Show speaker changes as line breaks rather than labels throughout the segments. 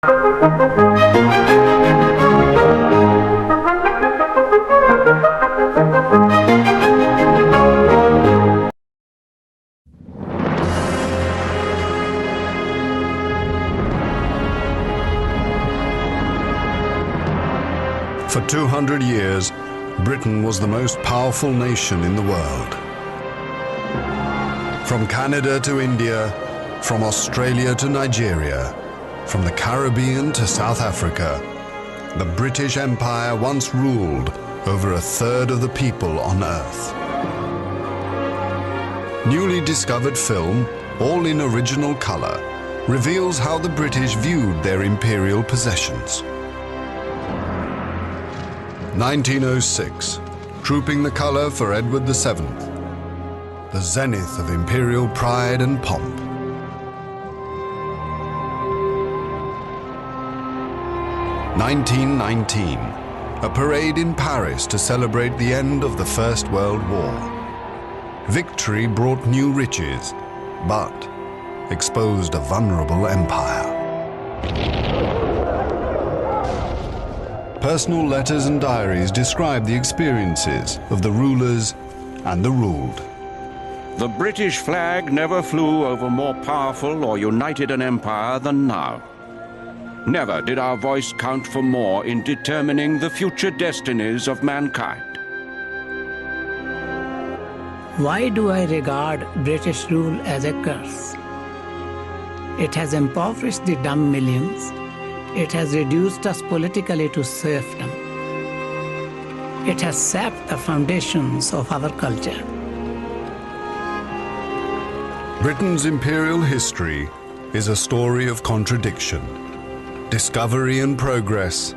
For 200 years, Britain was the most powerful nation in the world. From Canada to India, from Australia to Nigeria, from the Caribbean to South Africa, the British Empire once ruled over a third of the people on Earth. Newly discovered film, all in original color, reveals how the British viewed their imperial possessions. 1906, trooping the color for Edward VII, the zenith of imperial pride and pomp. 1919, a parade in Paris to celebrate the end of the First World War. Victory brought new riches, but exposed a vulnerable empire. Personal letters and diaries describe the experiences of the rulers and the ruled.
The British flag never flew over more powerful or united an empire than now. Never did our voice count for more in determining the future destinies of mankind.
Why do I regard British rule as a curse? It has impoverished the dumb millions. It has reduced us politically to serfdom. It has sapped the foundations of our culture.
Britain's imperial history is a story of contradiction, discovery and progress,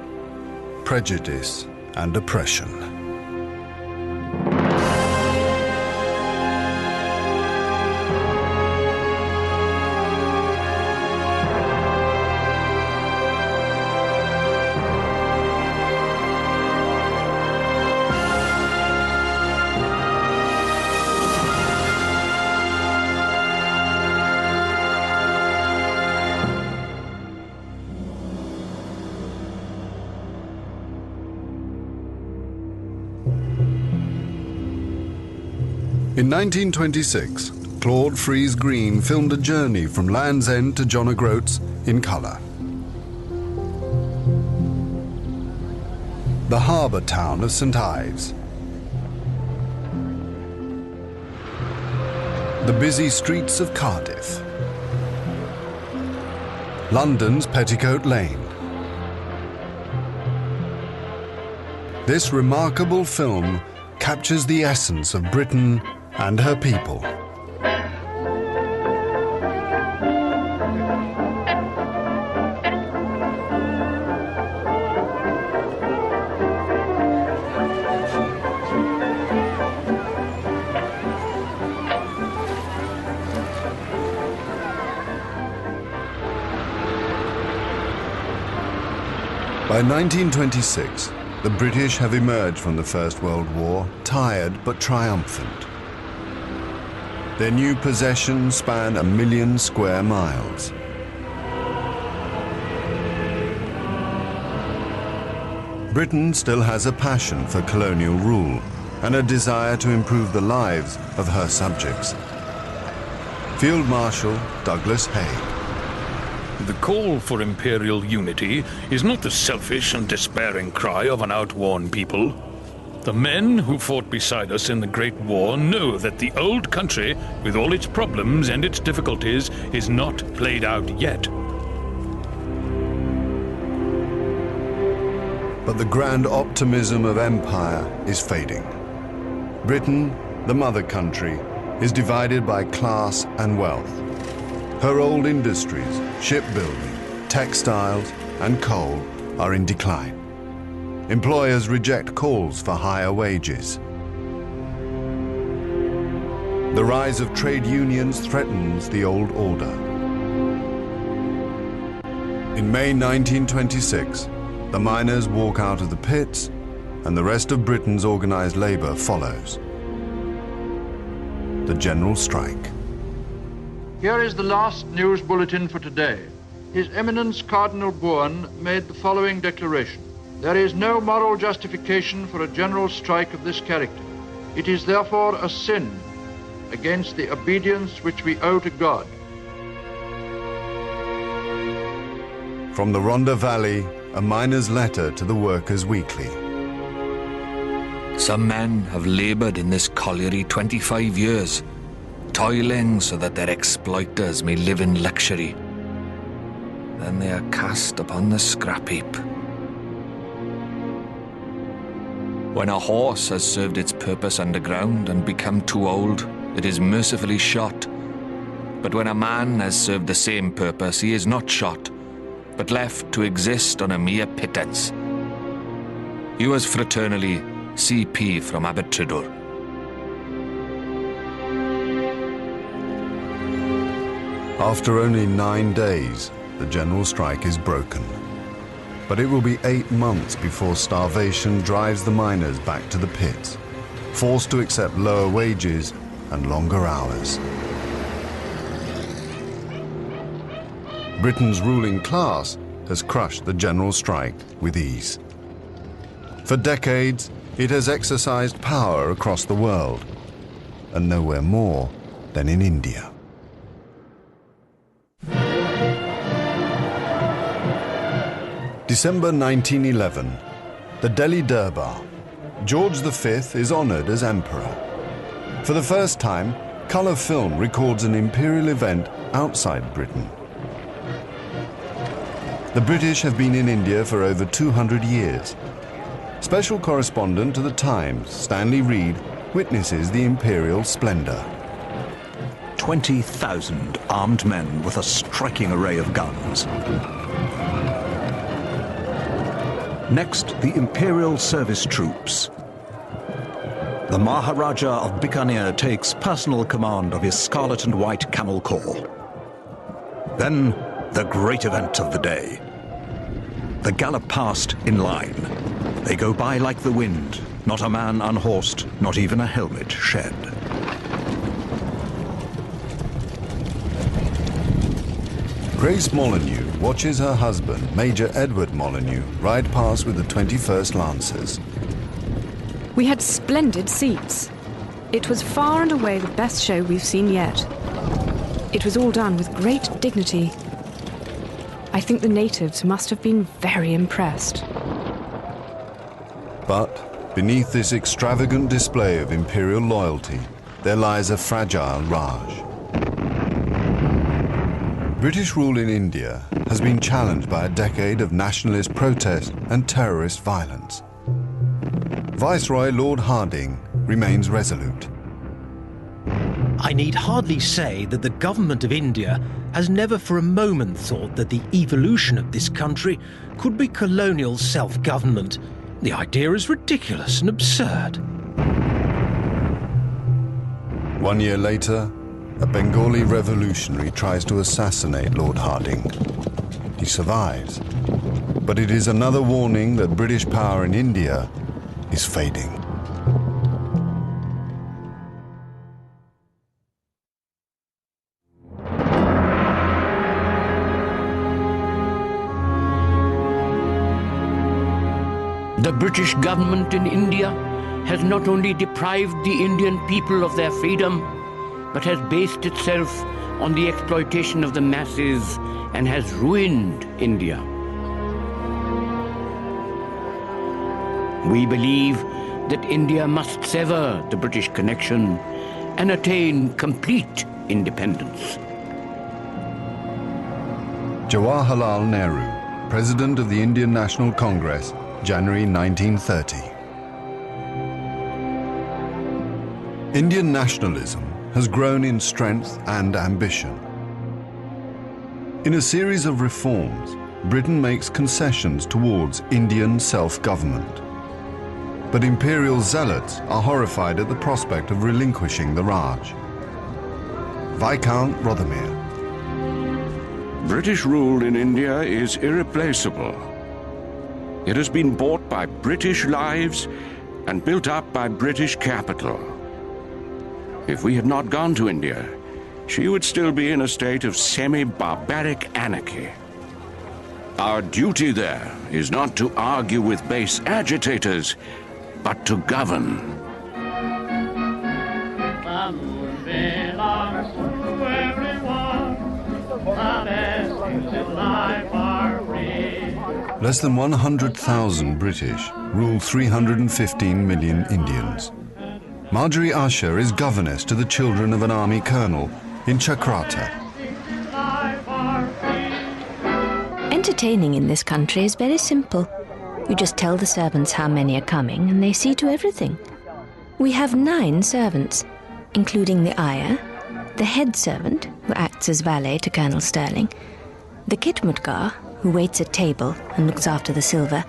prejudice and oppression. In 1926, Claude Frees Green filmed a journey from Land's End to John O'Groats in colour. The harbour town of St Ives. The busy streets of Cardiff. London's Petticoat Lane. This remarkable film captures the essence of Britain and her people. By 1926, the British have emerged from the First World War, tired but triumphant. Their new possessions span 1 million square miles. Britain still has a passion for colonial rule and a desire to improve the lives of her subjects. Field Marshal Douglas Haig.
The call for imperial unity is not the selfish and despairing cry of an outworn people. The men who fought beside us in the Great War know that the old country, with all its problems and its difficulties, is not played out yet.
But the grand optimism of empire is fading. Britain, the mother country, is divided by class and wealth. Her old industries, shipbuilding, textiles and coal are in decline. Employers reject calls for higher wages. The rise of trade unions threatens the old order. In May 1926, the miners walk out of the pits and the rest of Britain's organized labor follows. The general strike.
Here is the last news bulletin for today. His Eminence Cardinal Bourne made the following declaration. There is no moral justification for a general strike of this character. It is therefore a sin against the obedience which we owe to God.
From the Rhondda Valley, a miner's letter to the Workers' Weekly.
Some men have laboured in this colliery 25 years, toiling so that their exploiters may live in luxury. Then they are cast upon the scrap heap. When a horse has served its purpose underground and become too old, it is mercifully shot. But when a man has served the same purpose, he is not shot, but left to exist on a mere pittance. Yours fraternally, CP from Abertridwr.
After only 9 days, the general strike is broken. But it will be 8 months before starvation drives the miners back to the pits, forced to accept lower wages and longer hours. Britain's ruling class has crushed the general strike with ease. For decades, it has exercised power across the world, and nowhere more than in India. December 1911, the Delhi Durbar. George V is honoured as emperor. For the first time, colour film records an imperial event outside Britain. The British have been in India for over 200 years. Special correspondent to The Times, Stanley Reed, witnesses the imperial splendour.
20,000 armed men with a striking array of guns. Next, the Imperial Service Troops. The Maharaja of Bikaner takes personal command of his scarlet and white camel corps. Then, the great event of the day. The gallop past in line. They go by like the wind, not a man unhorsed, not even a helmet shed.
Grace Molyneux watches her husband, Major Edward Molyneux, ride past with the 21st Lancers.
We had splendid seats. It was far and away the best show we've seen yet. It was all done with great dignity. I think the natives must have been very impressed.
But beneath this extravagant display of imperial loyalty, there lies a fragile Raj. British rule in India has been challenged by a decade of nationalist protest and terrorist violence. Viceroy Lord Hardinge remains resolute.
I need hardly say that the government of India has never for a moment thought that the evolution of this country could be colonial self-government. The idea is ridiculous and absurd.
1 year later, a Bengali revolutionary tries to assassinate Lord Hardinge. He survives, but it is another warning that British power in India is fading.
The British government in India has not only deprived the Indian people of their freedom, but has based itself on the exploitation of the masses and has ruined India. We believe that India must sever the British connection and attain complete independence.
Jawaharlal Nehru, President of the Indian National Congress, January 1930. Indian nationalism has grown in strength and ambition. In a series of reforms, Britain makes concessions towards Indian self-government. But imperial zealots are horrified at the prospect of relinquishing the Raj. Viscount Rothermere.
British rule in India is irreplaceable. It has been bought by British lives and built up by British capital. If we had not gone to India, she would still be in a state of semi-barbaric anarchy. Our duty there is not to argue with base agitators, but to govern.
The moon belongs to everyone. The best things in life are free.
Less than 100,000 British rule 315 million Indians. Marjorie Usher is governess to the children of an army colonel in Chakrata.
Entertaining in this country is very simple. You just tell the servants how many are coming and they see to everything. We have 9 servants, including the ayah, the head servant, who acts as valet to Colonel Sterling, the khidmatgar, who waits at table and looks after the silver,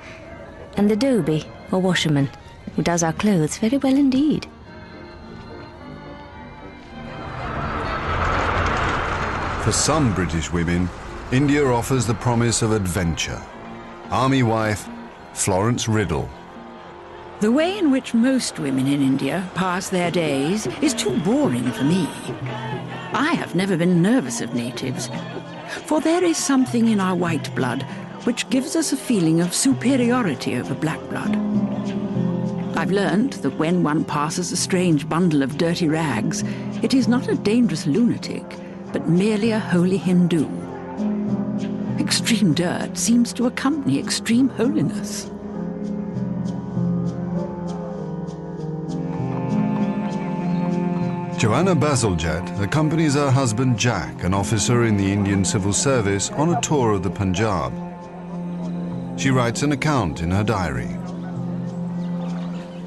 and the dhobi, or washerman, who does our clothes very well indeed.
For some British women, India offers the promise of adventure. Army wife Florence Riddle.
The way in which most women in India pass their days is too boring for me. I have never been nervous of natives, for there is something in our white blood which gives us a feeling of superiority over black blood. I've learned that when one passes a strange bundle of dirty rags, it is not a dangerous lunatic, but merely a holy Hindu. Extreme dirt seems to accompany extreme holiness.
Joanna Bazalgette accompanies her husband Jack, an officer in the Indian Civil Service, on a tour of the Punjab. She writes an account in her diary.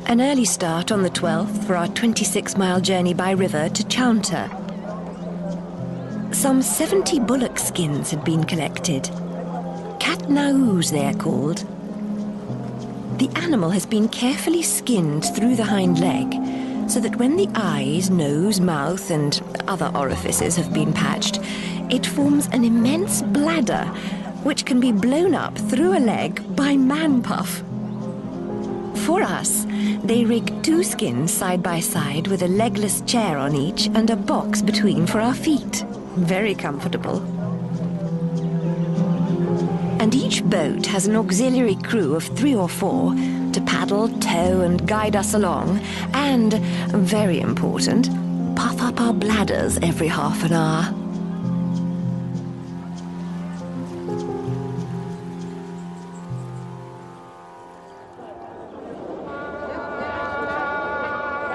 An early start on the 12th for our 26-mile journey by river to Chaunta. Some 70 bullock skins had been collected. Katnaus, they are called. The animal has been carefully skinned through the hind leg, so that when the eyes, nose, mouth, and other orifices have been patched, it forms an immense bladder, which can be blown up through a leg by man-puff. For us, they rig 2 skins side by side with a legless chair on each and a box between for our feet. Very comfortable. And each boat has an auxiliary crew of 3 or 4 to paddle, tow, and guide us along, and, very important, puff up our bladders every half an hour.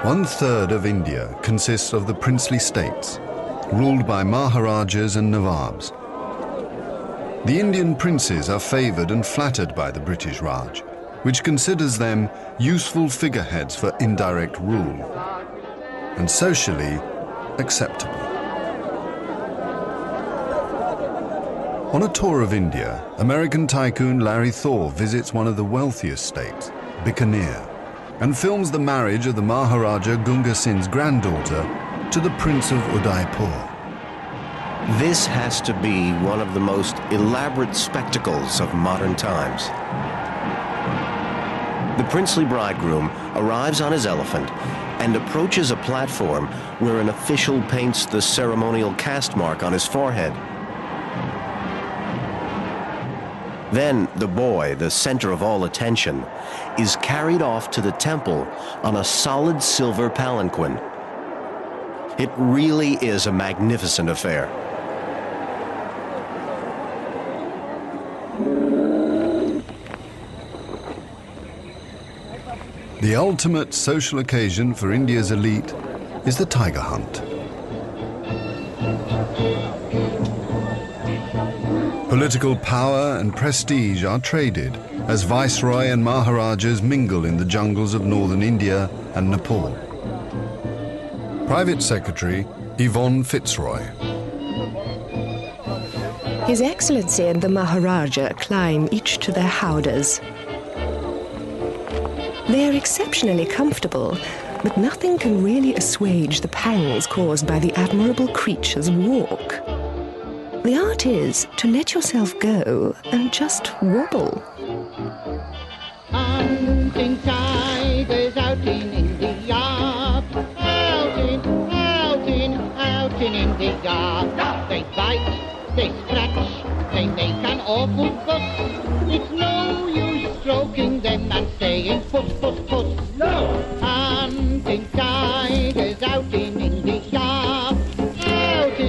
One-third of India consists of the princely states, ruled by Maharajas and Nawabs. The Indian princes are favoured and flattered by the British Raj, which considers them useful figureheads for indirect rule, and socially acceptable. On a tour of India, American tycoon Larry Thor visits one of the wealthiest states, Bikaner, and films the marriage of the Maharaja Gunga Singh's granddaughter to the Prince of Udaipur.
This has to be one of the most elaborate spectacles of modern times. The princely bridegroom arrives on his elephant and approaches a platform where an official paints the ceremonial caste mark on his forehead. Then the boy, the center of all attention, is carried off to the temple on a solid silver palanquin. It really is a magnificent affair.
The ultimate social occasion for India's elite is the tiger hunt. Political power and prestige are traded as Viceroy and Maharajas mingle in the jungles of northern India and Nepal. Private Secretary Yvonne Fitzroy.
His Excellency and the Maharaja climb each to their howdahs. They are exceptionally comfortable, but nothing can really assuage the pangs caused by the admirable creature's walk. The art is to let yourself go and just wobble.
Hunting tigers out in India, out in India. They bite, they scratch, they make an awful fuss. It's no use stroking them and saying puss, puss, puss. No! Hunting tigers out in India. Out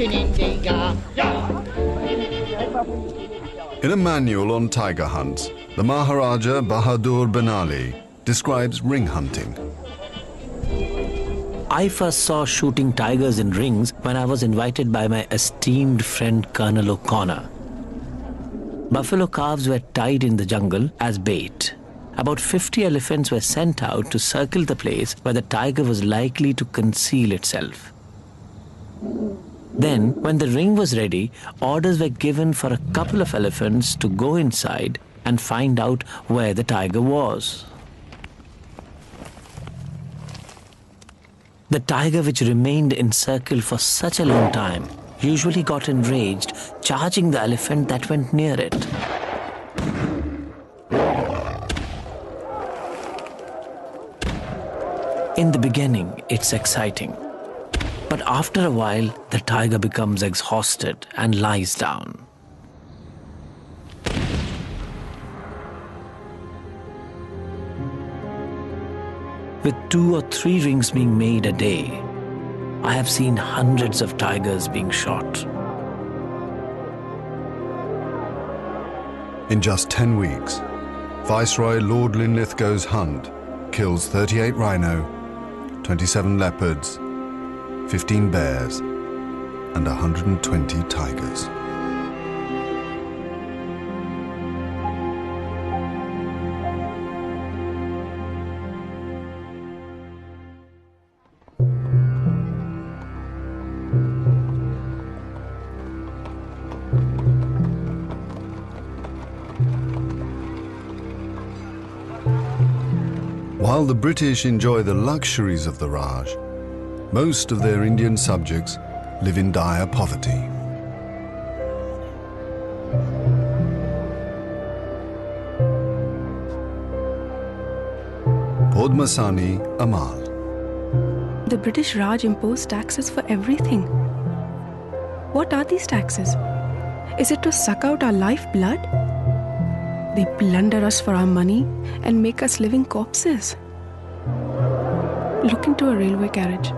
in India. Yeah!
In a manual on tiger hunts, the Maharaja Bahadur Benali describes ring hunting.
I first saw shooting tigers in rings when I was invited by my esteemed friend Colonel O'Connor. Buffalo calves were tied in the jungle as bait. About 50 elephants were sent out to circle the place where the tiger was likely to conceal itself. Then, when the ring was ready, orders were given for a couple of elephants to go inside and find out where the tiger was. The tiger, which remained encircled for such a long time, usually got enraged, charging the elephant that went near it. In the beginning, it's exciting. But after a while, the tiger becomes exhausted and lies down. With 2 or 3 rings being made a day, I have seen hundreds of tigers being shot.
In just 10 weeks, Viceroy Lord Linlithgow's hunt kills 38 rhino, 27 leopards, 15 bears, and 120 tigers. While the British enjoy the luxuries of the Raj, most of their Indian subjects live in dire poverty. Padmasani Amal.
The British Raj imposed taxes for everything. What are these taxes? Is it to suck out our lifeblood? They plunder us for our money and make us living corpses. Look into a railway carriage.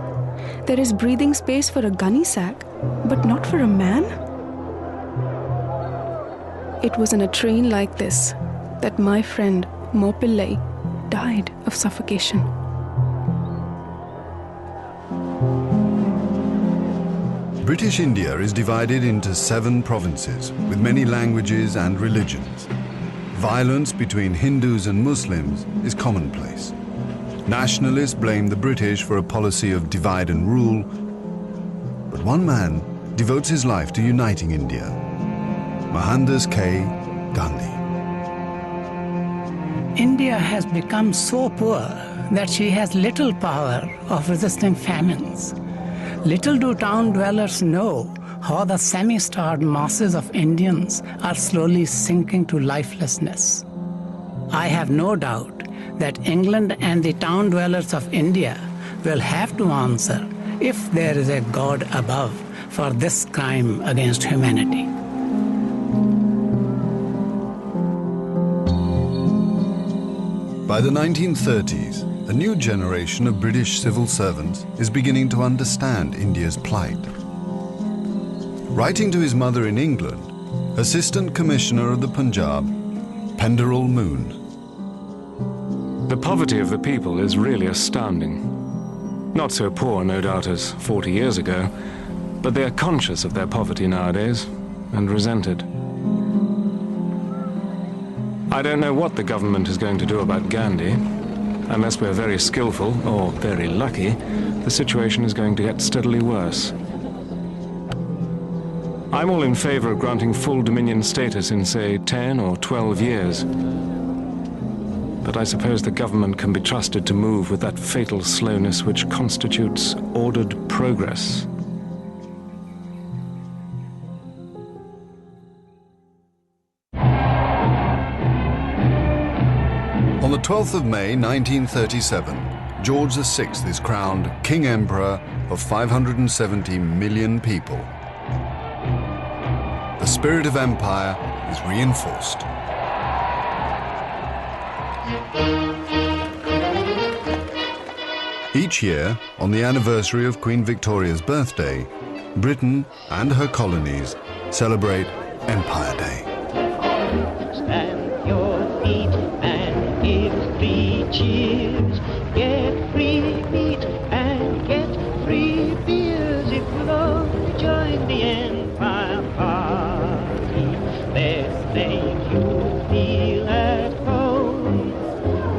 There is breathing space for a gunny sack, but not for a man. It was in a train like this that my friend Mopillai died of suffocation.
British India is divided into 7 provinces with many languages and religions. Violence between Hindus and Muslims is commonplace. Nationalists blame the British for a policy of divide and rule, but one man devotes his life to uniting India, Mohandas K. Gandhi.
India has become so poor that she has little power of resisting famines. Little do town dwellers know how the semi-starved masses of Indians are slowly sinking to lifelessness. I have no doubt that England and the town dwellers of India will have to answer if there is a God above for this crime against humanity.
By the 1930s, a new generation of British civil servants is beginning to understand India's plight. Writing to his mother in England, Assistant Commissioner of the Punjab, Penderell Moon.
The poverty of the people is really astounding. Not so poor, no doubt, as 40 years ago, but they are conscious of their poverty nowadays and resent it. I don't know what the government is going to do about Gandhi. Unless we're very skillful, or very lucky, the situation is going to get steadily worse. I'm all in favor of granting full dominion status in, say, 10 or 12 years. But I suppose the government can be trusted to move with that fatal slowness which constitutes ordered progress.
On the 12th of May 1937, George VI is crowned King Emperor of 570 million people. The spirit of empire is reinforced. Each year, on the anniversary of Queen Victoria's birthday, Britain and her colonies celebrate Empire Day.
Stand your feet and give 3 cheers. Get free meat and get free beers if you'll only join the Empire Party. They'll make you feel at home.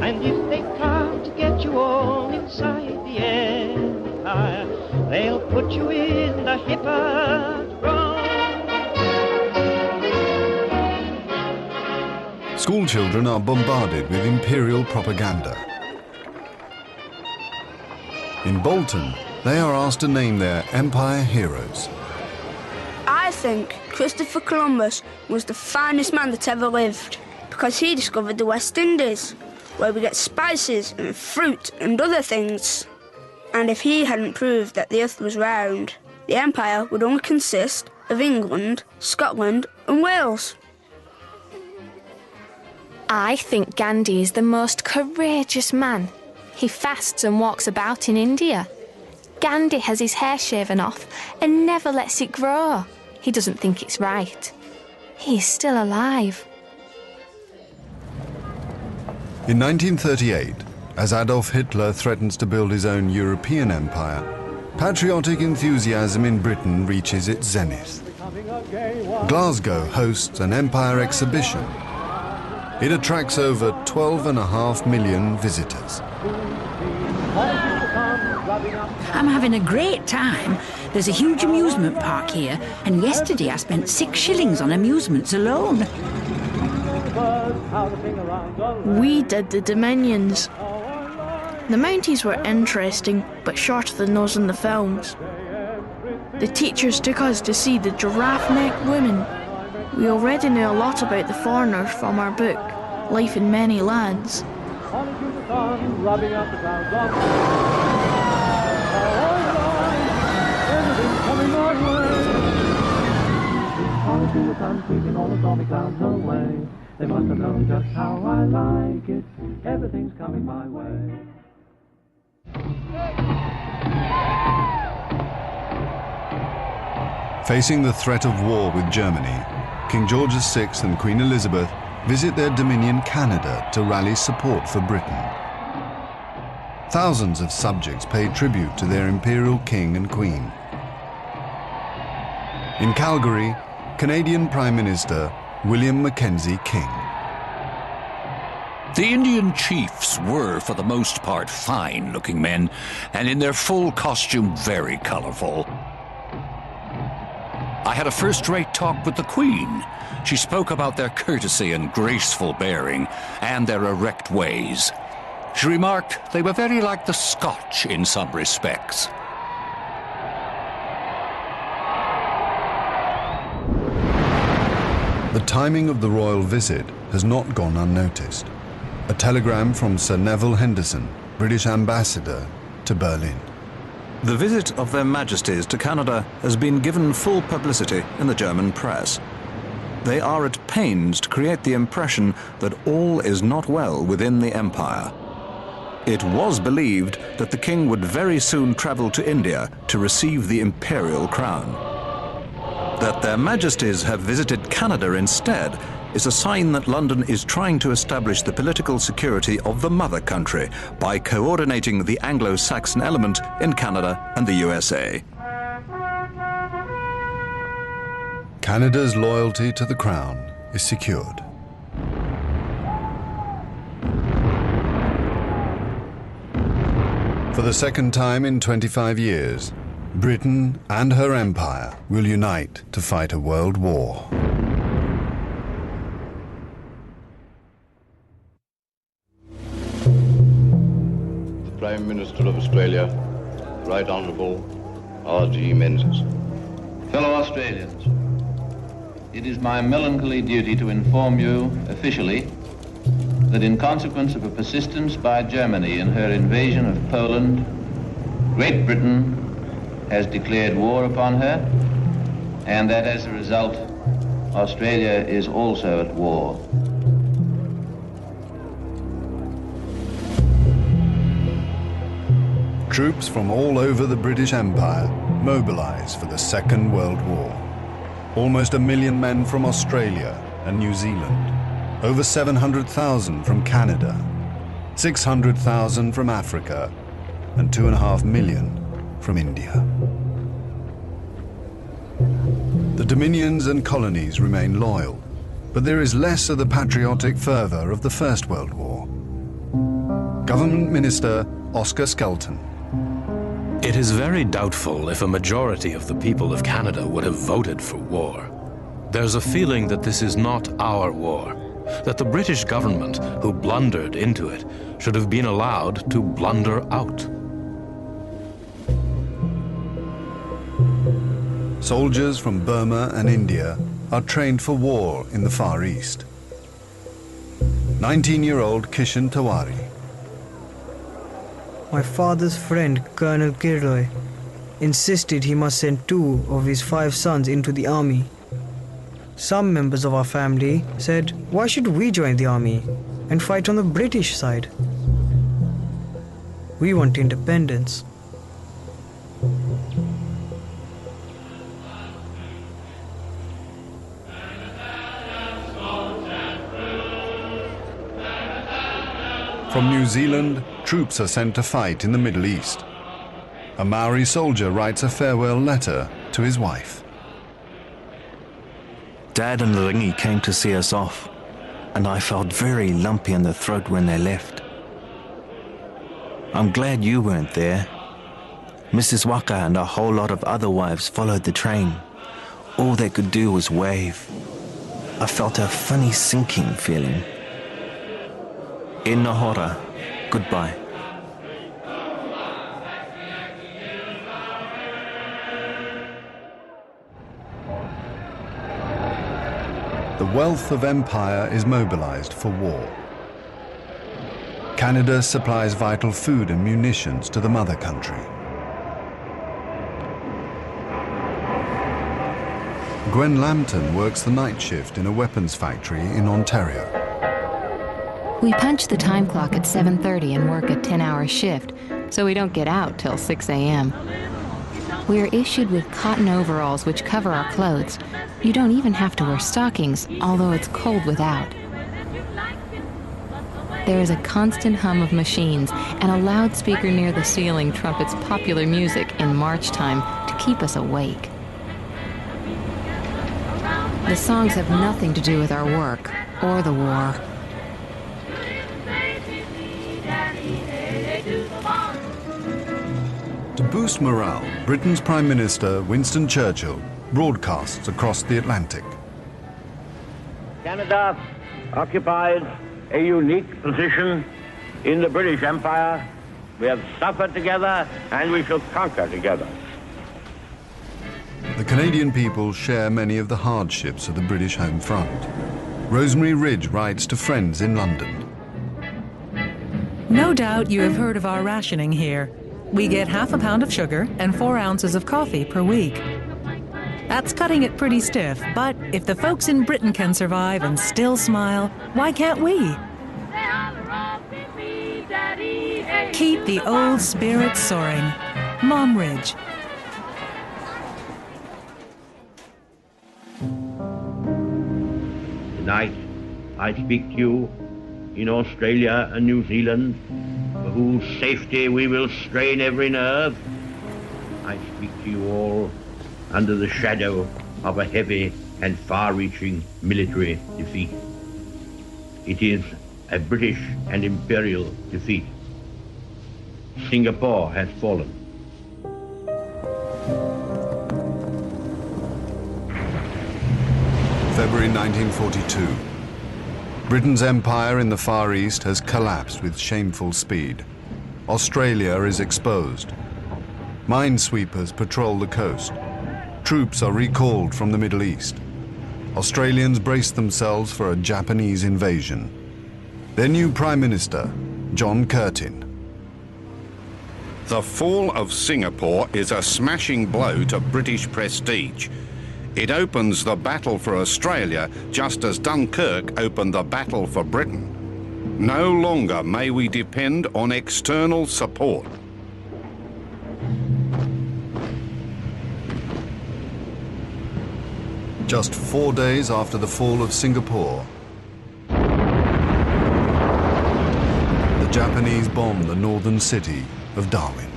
And if they can't get you all inside the Empire, they'll put you in the Hippodrome.
School children are bombarded with imperial propaganda. In Bolton, they are asked to name their empire heroes.
I think Christopher Columbus was the finest man that ever lived because he discovered the West Indies, where we get spices and fruit and other things. And if he hadn't proved that the earth was round, the empire would only consist of England, Scotland and Wales.
I think Gandhi is the most courageous man. He fasts and walks about in India. Gandhi has his hair shaven off and never lets it grow. He doesn't think it's right. He is still alive.
In 1938, as Adolf Hitler threatens to build his own European empire, patriotic enthusiasm in Britain reaches its zenith. Glasgow hosts an empire exhibition. It attracts over 12.5 million visitors.
I'm having a great time. There's a huge amusement park here, and yesterday I spent 6 shillings on amusements alone.
We did the Dominions. The Mounties were interesting, but shorter than those in the films. The teachers took us to see the giraffe-necked women. We already knew a lot about the foreigners from our book, Life in Many Lands.
They must have known just how I like it. Everything's coming my way.
Facing the threat of war with Germany, King George VI and Queen Elizabeth visit their dominion Canada to rally support for Britain. Thousands of subjects pay tribute to their imperial king and queen. In Calgary, Canadian Prime Minister William Mackenzie King.
The Indian chiefs were, for the most part, fine-looking men, and in their full costume, very colourful. I had a first-rate talk with the Queen. She spoke about their courtesy and graceful bearing, and their erect ways. She remarked they were very like the Scotch in some respects.
The timing of the royal visit has not gone unnoticed. A telegram from Sir Neville Henderson, British ambassador to Berlin.
The visit of their Majesties to Canada has been given full publicity in the German press. They are at pains to create the impression that all is not well within the empire. It was believed that the king would very soon travel to India to receive the imperial crown. That their Majesties have visited Canada instead is a sign that London is trying to establish the political security of the mother country by coordinating the Anglo-Saxon element in Canada and the USA.
Canada's loyalty to the crown is secured. For the second time in 25 years, Britain and her empire will unite to fight a world war.
The Prime Minister of Australia, Right Honourable R.G. Menzies.
Fellow Australians, it is my melancholy duty to inform you officially that in consequence of a persistence by Germany in her invasion of Poland, Great Britain has declared war upon her, and that as a result, Australia is also at war.
Troops from all over the British Empire mobilise for the Second World War. Almost 1 million men from Australia and New Zealand, over 700,000 from Canada, 600,000 from Africa, and 2.5 million from India. The dominions and colonies remain loyal, but there is less of the patriotic fervour of the First World War. Government Minister Oscar Skelton.
It is very doubtful if a majority of the people of Canada would have voted for war. There's a feeling that this is not our war, that the British government, who blundered into it, should have been allowed to blunder out.
Soldiers from Burma and India are trained for war in the Far East. 19-year-old Kishan Tawari.
My father's friend, Colonel Kirloy, insisted he must send 2 of his 5 sons into the army. Some members of our family said, why should we join the army and fight on the British side? We want independence.
From New Zealand, troops are sent to fight in the Middle East. A Maori soldier writes a farewell letter to his wife.
Dad and Ringi came to see us off, and I felt very lumpy in the throat when they left. I'm glad you weren't there. Mrs. Waka and a whole lot of other wives followed the train. All they could do was wave. I felt a funny sinking feeling. E nahora, goodbye.
The wealth of empire is mobilized for war. Canada supplies vital food and munitions to the mother country. Gwen Lambton works the night shift in a weapons factory in Ontario.
We punch the time clock at 7:30 and work a 10-hour shift, so we don't get out till 6 a.m. We are issued with cotton overalls which cover our clothes. You don't even have to wear stockings, although it's cold without. There is a constant hum of machines, and a loudspeaker near the ceiling trumpets popular music in march time to keep us awake. The songs have nothing to do with our work or the war.
To boost morale, Britain's Prime Minister Winston Churchill broadcasts across the Atlantic.
Canada occupies a unique position in the British Empire. We have suffered together and we shall conquer together.
The Canadian people share many of the hardships of the British home front. Rosemary Ridge writes to friends in London.
No doubt you have heard of our rationing here. We get half a pound of sugar and 4 ounces of coffee per week. That's cutting it pretty stiff, but if the folks in Britain can survive and still smile, why can't we? Keep the old spirit soaring. Mom Ridge.
Tonight, I speak to you in Australia and New Zealand, for whose safety we will strain every nerve. I speak to you all under the shadow of a heavy and far-reaching military defeat. It is a British and imperial defeat. Singapore has fallen.
February 1942. Britain's empire in the Far East has collapsed with shameful speed. Australia is exposed. Minesweepers patrol the coast. Troops are recalled from the Middle East. Australians brace themselves for a Japanese invasion. Their new Prime Minister, John Curtin.
The fall of Singapore is a smashing blow to British prestige. It opens the battle for Australia just as Dunkirk opened the battle for Britain. No longer may we depend on external support.
Just 4 days after the fall of Singapore, the Japanese bombed the northern city of Darwin.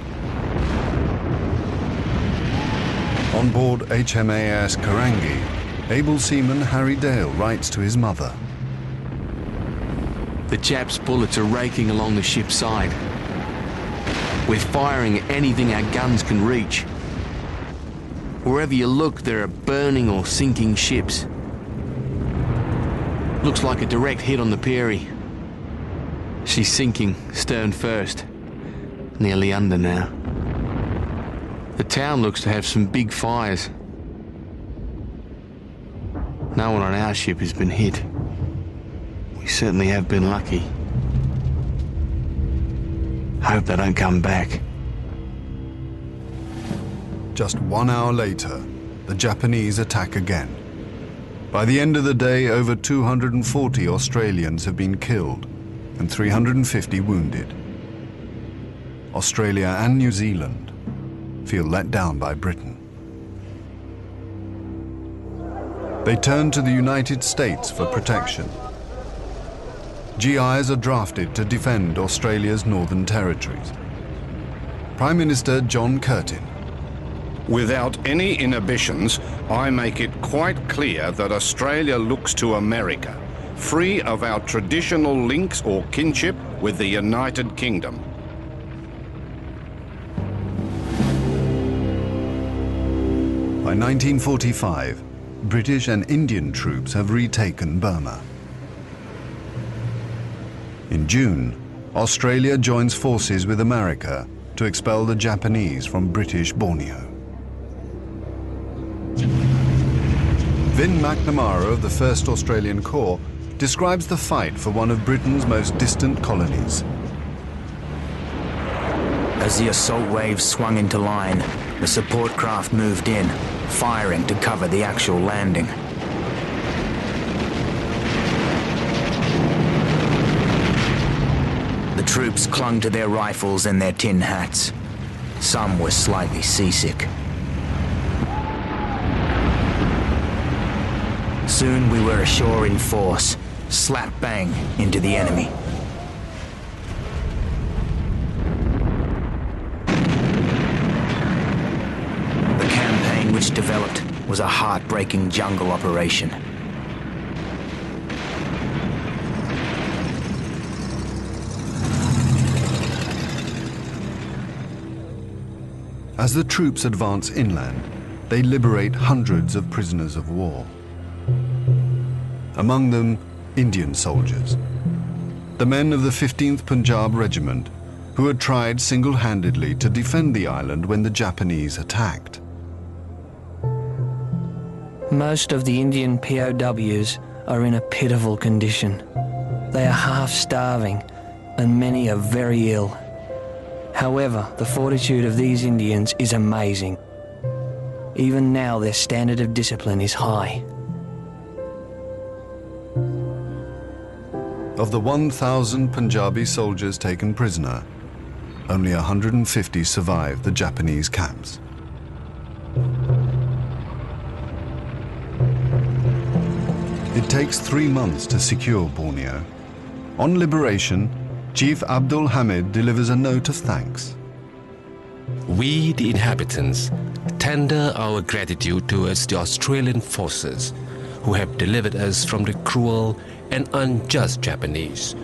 On board HMAS Karangi, able seaman Harry Dale writes to his mother.
The Japs' bullets are raking along the ship's side. We're firing at anything our guns can reach. Wherever you look, there are burning or sinking ships. Looks like a direct hit on the Peary. She's sinking, stern first. Nearly under now. The town looks to have some big fires. No one on our ship has been hit. We certainly have been lucky. Hope they don't come back.
Just 1 hour later, the Japanese attack again. By the end of the day, over 240 Australians have been killed and 350 wounded. Australia and New Zealand feel let down by Britain. They turn to the United States for protection. GIs are drafted to defend Australia's northern territories. Prime Minister John Curtin.
Without any inhibitions, I make it quite clear that Australia looks to America, free of our traditional links or kinship with the United Kingdom.
By 1945, British and Indian troops have retaken Burma. In June, Australia joins forces with America to expel the Japanese from British Borneo. Vin McNamara of the 1st Australian Corps describes the fight for one of Britain's most distant colonies.
As the assault waves swung into line, the support craft moved in, firing to cover the actual landing. The troops clung to their rifles and their tin hats. Some were slightly seasick. Soon we were ashore in force, slap bang into the enemy. The campaign which developed was a heartbreaking jungle operation.
As the troops advance inland, they liberate hundreds of prisoners of war. Among them, Indian soldiers, the men of the 15th Punjab Regiment, who had tried single-handedly to defend the island when the Japanese attacked.
Most of the Indian POWs are in a pitiful condition. They are half-starving, and many are very ill. However, the fortitude of these Indians is amazing. Even now, their standard of discipline is high.
Of the 1,000 Punjabi soldiers taken prisoner, only 150 survived the Japanese camps. It takes 3 months to secure Borneo. On liberation, Chief Abdul Hamid delivers a note of thanks.
We, the inhabitants, tender our gratitude towards the Australian forces who have delivered us from the cruel and unjust Japanese.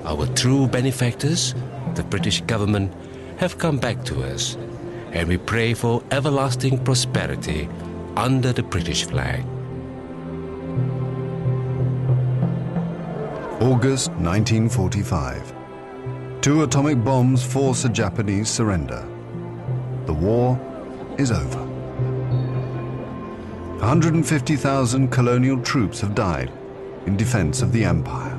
Our true benefactors, the British government, have come back to us, and we pray for everlasting prosperity under the British flag.
August 1945. 2 atomic bombs force a Japanese surrender. The war is over. 150,000 colonial troops have died in defense of the empire.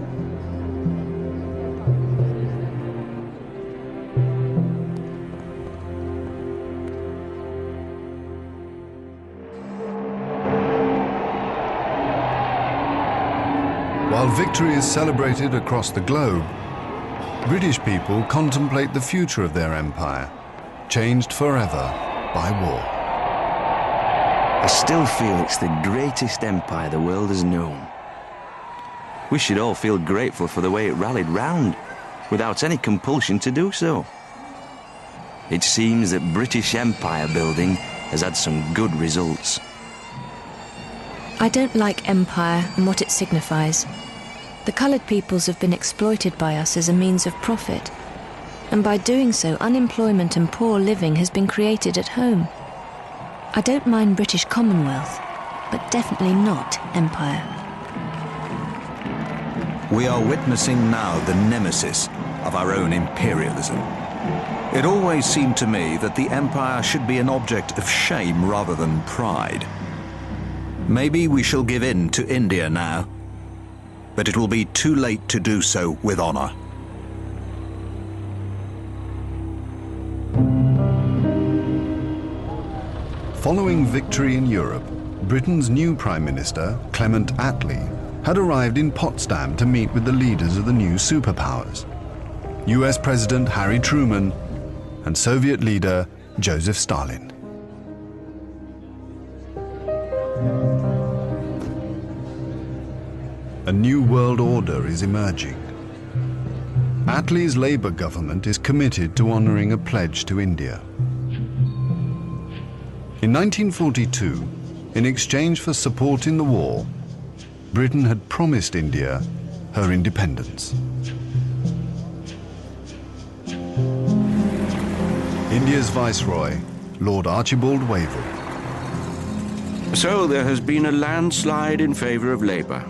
victory is celebrated across the globe, British people contemplate the future of their empire, changed forever by war.
I still feel it's the greatest empire the world has known. We should all feel grateful for the way it rallied round, without any compulsion to do so. It seems that British empire building has had some good results.
I don't like empire and what it signifies. The coloured peoples have been exploited by us as a means of profit, and by doing so, unemployment and poor living has been created at home. I don't mind British Commonwealth, but definitely not empire.
We are witnessing now the nemesis of our own imperialism. It always seemed to me that the empire should be an object of shame rather than pride. Maybe we shall give in to India now, but it will be too late to do so with honor.
Following victory in Europe, Britain's new Prime Minister, Clement Attlee, had arrived in Potsdam to meet with the leaders of the new superpowers, US President Harry Truman and Soviet leader Joseph Stalin. A new world order is emerging. Attlee's Labour government is committed to honouring a pledge to India. In 1942, in exchange for support in the war, Britain had promised India her independence. India's Viceroy, Lord Archibald Wavell.
So there has been a landslide in favour of Labour.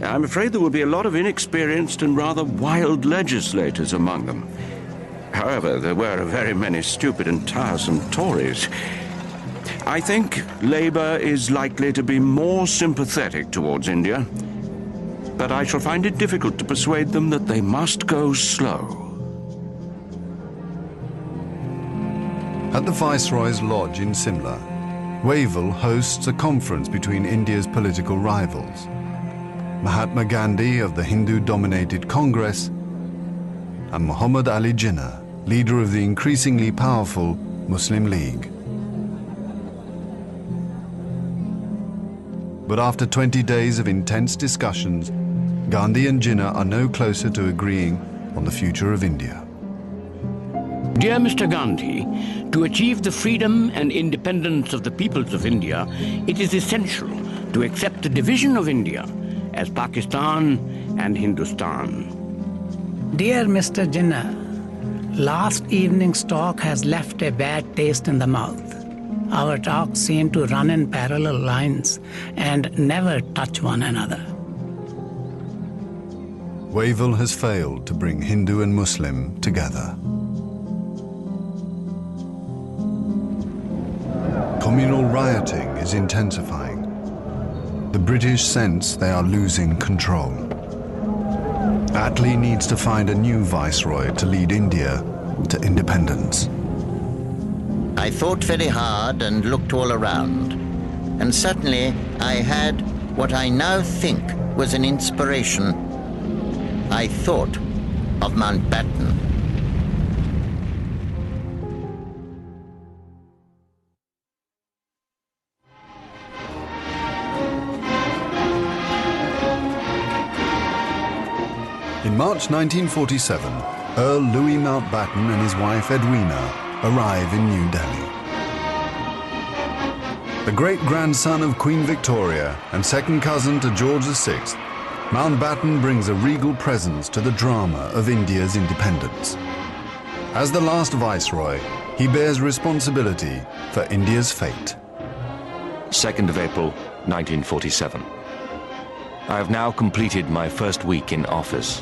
I'm afraid there will be a lot of inexperienced and rather wild legislators among them. However, there were very many stupid and tiresome Tories. I think Labour is likely to be more sympathetic towards India, but I shall find it difficult to persuade them that they must go slow.
At the Viceroy's lodge in Simla, Wavell hosts a conference between India's political rivals, Mahatma Gandhi of the Hindu-dominated Congress and Muhammad Ali Jinnah, leader of the increasingly powerful Muslim League. But after 20 days of intense discussions, Gandhi and Jinnah are no closer to agreeing on the future of India.
Dear Mr. Gandhi, to achieve the freedom and independence of the peoples of India, it is essential to accept the division of India as Pakistan and Hindustan.
Dear Mr. Jinnah, last evening's talk has left a bad taste in the mouth. Our talks seem to run in parallel lines and never touch one another.
Wavell has failed to bring Hindu and Muslim together. Communal rioting is intensifying. The British sense they are losing control. Attlee needs to find a new viceroy to lead India to independence.
I thought very hard and looked all around, and suddenly I had what I now think was an inspiration. I thought of Mountbatten.
In March 1947, Earl Louis Mountbatten and his wife Edwina arrive in New Delhi. The great-grandson of Queen Victoria and second cousin to George VI, Mountbatten brings a regal presence to the drama of India's independence. As the last viceroy, he bears responsibility for India's fate.
2nd of April, 1947. I have now completed my first week in office.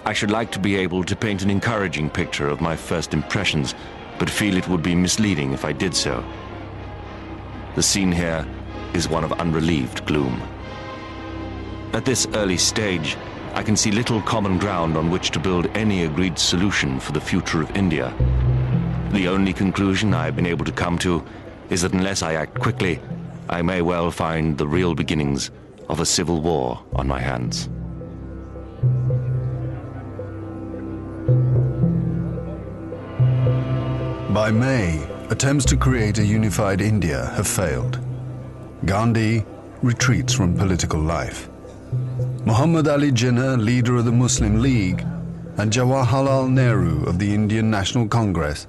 I should like to be able to paint an encouraging picture of my first impressions, but feel it would be misleading if I did so. The scene here is one of unrelieved gloom. At this early stage, I can see little common ground on which to build any agreed solution for the future of India. The only conclusion I have been able to come to is that unless I act quickly, I may well find the real beginnings of a civil war on my hands.
By May, attempts to create a unified India have failed. Gandhi retreats from political life. Muhammad Ali Jinnah, leader of the Muslim League, and Jawaharlal Nehru of the Indian National Congress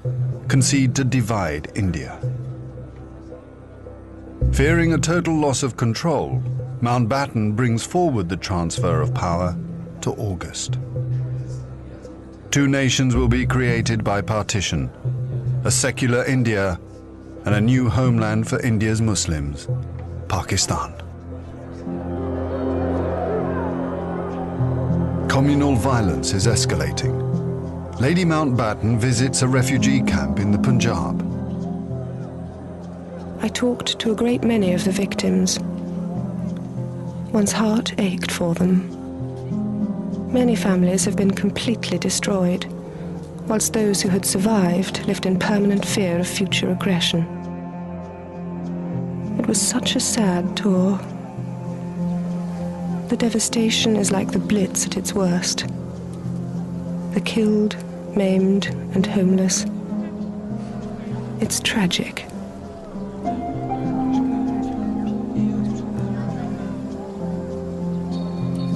concede to divide India. Fearing a total loss of control, Mountbatten brings forward the transfer of power to August. Two nations will be created by partition, a secular India and a new homeland for India's Muslims, Pakistan. Communal violence is escalating. Lady Mountbatten visits a refugee camp in the Punjab.
I talked to a great many of the victims. One's heart ached for them. Many families have been completely destroyed, whilst those who had survived lived in permanent fear of future aggression. It was such a sad tour. The devastation is like the Blitz at its worst. The killed, maimed, and homeless. It's tragic.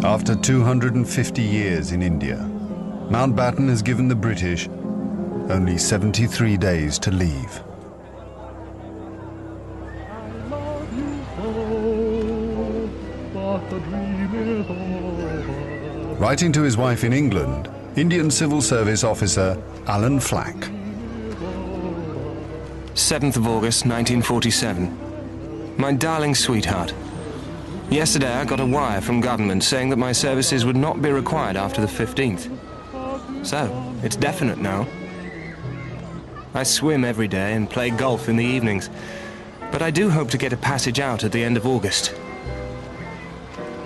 After 250 years in India, Mountbatten has given the British only 73 days to leave. Writing to his wife in England, Indian Civil Service officer Alan Flack.
7th of August, 1947. My darling sweetheart. Yesterday I got a wire from government saying that my services would not be required after the 15th. So, it's definite now. I swim every day and play golf in the evenings, but I do hope to get a passage out at the end of August.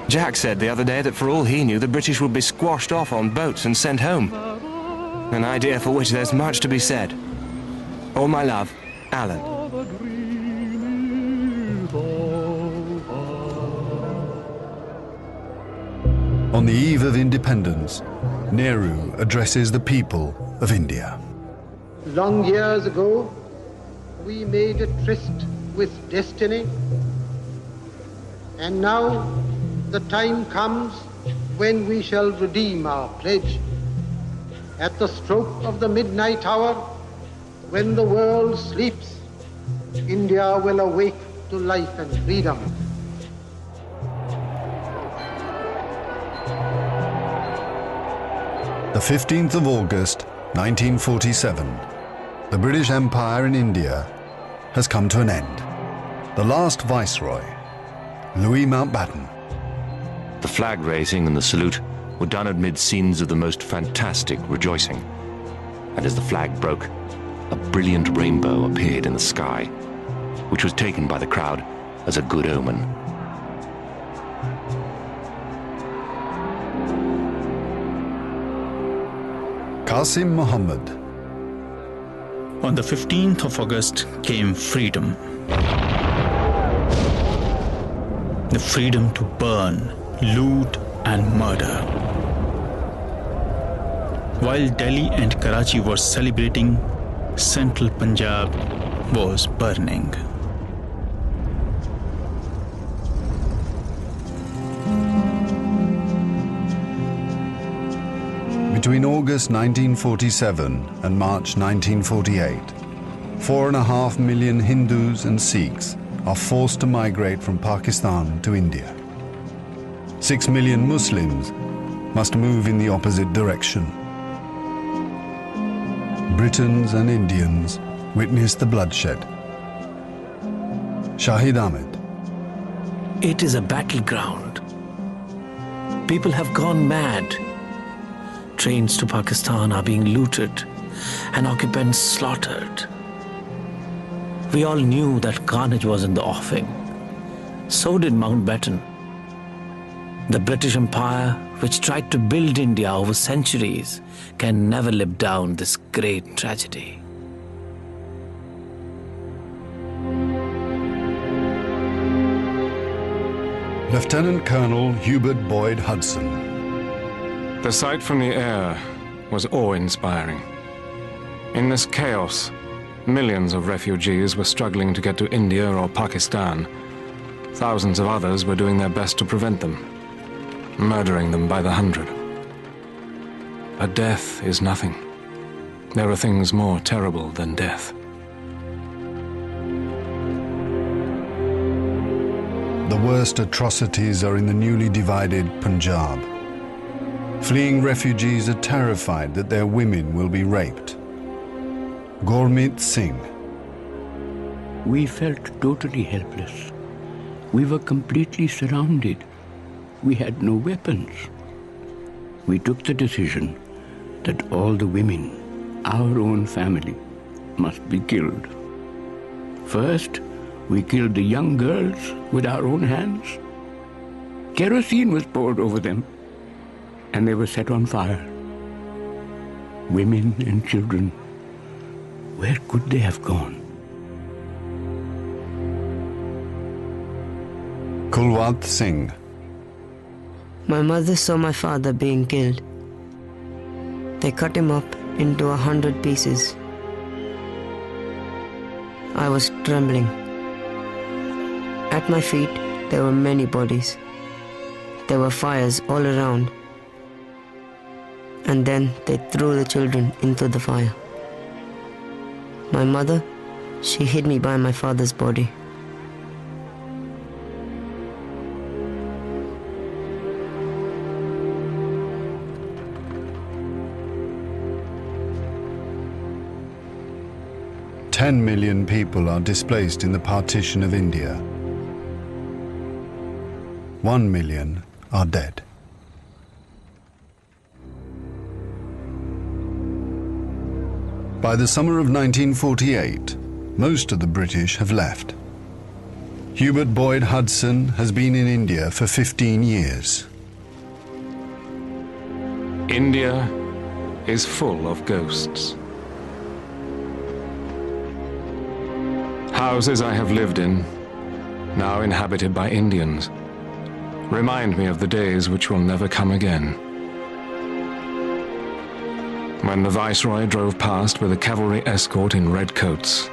Jack said the other day that for all he knew, the British would be squashed off on boats and sent home. An idea for which there's much to be said. All my love, Alan.
On the eve of independence, Nehru addresses the people of India.
Long years ago, we made a tryst with destiny, and now the time comes when we shall redeem our pledge. At the stroke of the midnight hour, when the world sleeps, India will awake to life and freedom.
The 15th of August, 1947, the British Empire in India has come to an end. The last Viceroy, Louis Mountbatten.
The flag raising and the salute were done amid scenes of the most fantastic rejoicing. And as the flag broke, a brilliant rainbow appeared in the sky, which was taken by the crowd as a good omen.
Qasim Muhammad.
On the 15th of August came freedom. The freedom to burn, loot and murder. While Delhi and Karachi were celebrating, central Punjab was burning.
Between August 1947 and March 1948, 4.5 million Hindus and Sikhs are forced to migrate from Pakistan to India. 6 million Muslims must move in the opposite direction. Britons and Indians witness the bloodshed. Shahid Ahmed.
It is a battleground. People have gone mad. Trains to Pakistan are being looted and occupants slaughtered. We all knew that carnage was in the offing. So did Mountbatten. The British Empire, which tried to build India over centuries, can never live down this great tragedy.
Lieutenant Colonel Hubert Boyd Hudson.
The sight from the air was awe-inspiring. In this chaos, millions of refugees were struggling to get to India or Pakistan. Thousands of others were doing their best to prevent them, murdering them by the hundred. But death is nothing. There are things more terrible than death.
The worst atrocities are in the newly divided Punjab. Fleeing refugees are terrified that their women will be raped. Gurmeet Singh.
We felt totally helpless. We were completely surrounded. We had no weapons. We took the decision that all the women, our own family, must be killed. First, we killed the young girls with our own hands. Kerosene was poured over them, and they were set on fire. Women and children, where could they have gone?
Kulwant Singh.
My mother saw my father being killed. They cut him up into 100 pieces. I was trembling. At my feet, there were many bodies. There were fires all around. And then they threw the children into the fire. My mother, she hid me by my father's body.
"10 million people are displaced in the partition of India. 1 million are dead." By the summer of 1948, most of the British have left. Hubert Boyd Hudson has been in India for 15 years.
India is full of ghosts. Houses I have lived in, now inhabited by Indians, remind me of the days which will never come again. When the Viceroy drove past with a cavalry escort in red coats.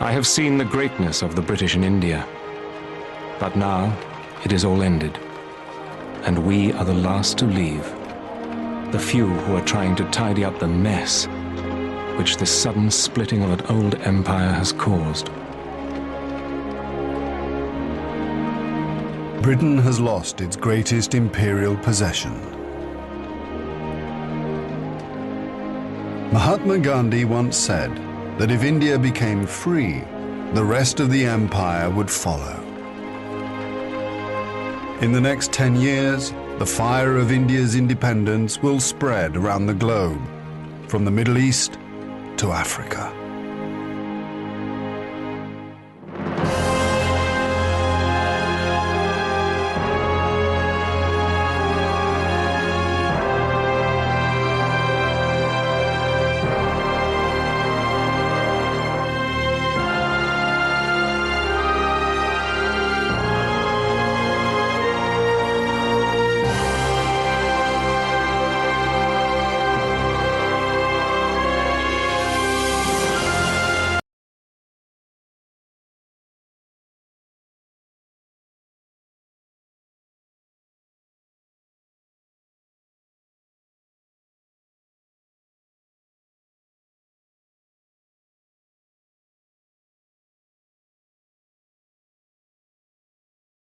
I have seen the greatness of the British in India, but now it is all ended, and we are the last to leave, the few who are trying to tidy up the mess which this sudden splitting of an old empire has caused.
Britain has lost its greatest imperial possession. Mahatma Gandhi once said that if India became free, the rest of the empire would follow. In the next 10 years, the fire of India's independence will spread around the globe, from the Middle East to Africa.